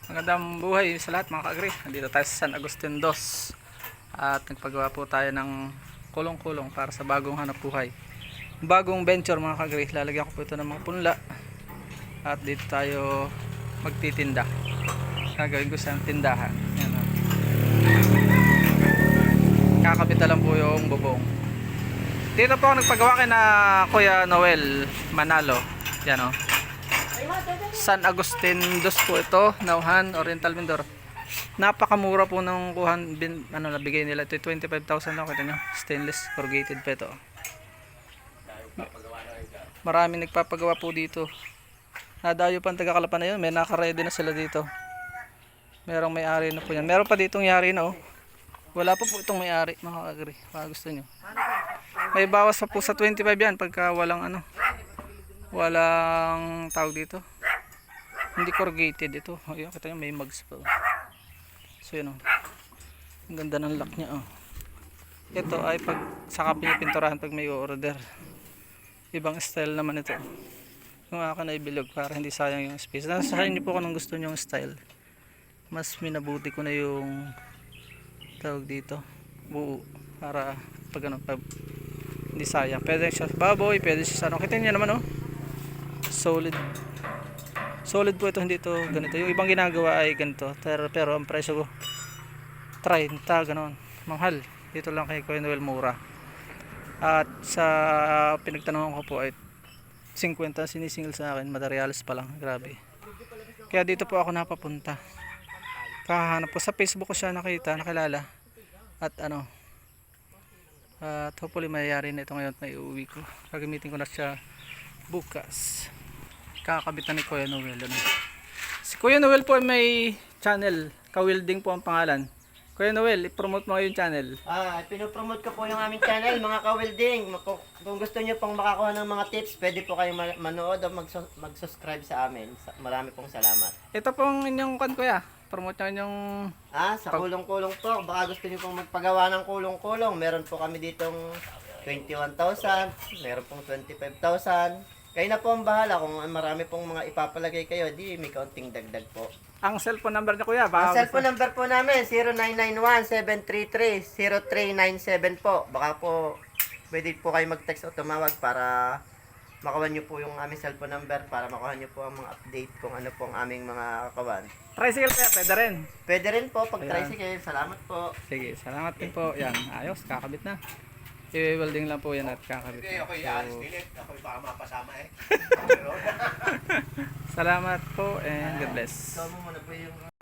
Magandang buhay sa lahat mga ka-agri. Nandito tayo sa San Agustin 2 at nagpagawa po tayo ng kulong-kulong para sa bagong hanap buhay. Bagong venture mga ka-agri. Lalagyan ko po ito ng mga punla at dito tayo magtitinda. Gagawin ko siyang tindahan. Yan, kakabit na lang po yung bubong. Dito po ako nagpagawa kay na Kuya Noel Manalo. Yan o. San Agustin 2 po ito, Nauhan, Oriental Mindoro. Napakamura po ng kuhan nabigay nila ito, 25,000 lang, kita nyo. Stainless corrugated pa ito. Maraming nagpapagawa po dito. Nadayo pa ang taga-Kalapan na yun, may naka-ready na sila dito. Merong may-ari na po yan. Meron pa ditong yari na oh. Wala pa po itong may-ari, mga ka-agri. Baka gusto nyo. May bawas pa po sa 25 yan pagka walang walang tawag dito. Hindi corrugated ito. Ayun, kita nyo may mugs pa. So yun o. Ang ganda ng lock niya o. Ito ay pag saka pinipinturahan pag may order. Ibang style naman ito. Yung akin ay bilog para hindi sayang yung space. Nasasahin nyo po kung anong gusto nyo yung style. Mas minabuti ko na yung tawag dito. Buo. Para pag pag hindi sayang. Pwede siya baboy, pwede siya sa kita nyo naman o. Solid po ito, hindi ito ganito. Yung ibang ginagawa ay ganito. Pero ang presyo ko 30, ganoon. Mahal. Dito lang kay Kuya Noel mura. At sa pinagtanong ko po ay 50 sinisingil sa akin. Materials pa lang. Grabe. Kaya dito po ako napapunta. Kahanap po. Sa Facebook ko siya nakilala. At at hopefully mayayari na ito ngayon at maiuwi ko. Gagamitin ko na siya bukas. Kakabitan ni Kuya Noel. Si Kuya Noel po ay may channel. Kawilding po ang pangalan. Kuya Noel, i-promote mo yung channel. Pinopromote ko po yung aming channel, mga kawilding. Kung gusto nyo pong makakuha ng mga tips, pwede po kayong manood o mag-subscribe sa amin. Marami pong salamat. Ito pong inyong kuya. Promote nyo inyong... Sa kulong-kulong po. Baka gusto nyo pong magpagawa ng kulong-kulong. Meron po kami ditong 21,000. Meron pong 25,000. Kayo na po ang bahala kung marami pong mga ipapalagay kayo, di may kaunting dagdag po. Ang cellphone number niya kuya? Ang cellphone number po namin, 0991-733-0397 po. Baka po, pwede po kayo mag-text o tumawag para makuha nyo po yung aming cellphone number para makuha nyo po ang mga update kung ano po ang aming mga kawan. Tricycle kaya, pwede rin. Pwede rin po, pag tricycle. Salamat po. Sige, salamat din po. Yan, ayos, kakabit na. I-welding lang po yan at kakabit na. Okay, alis dilit. Ako baka mapasama Salamat po and God bless. Ikaw mo muna po yung...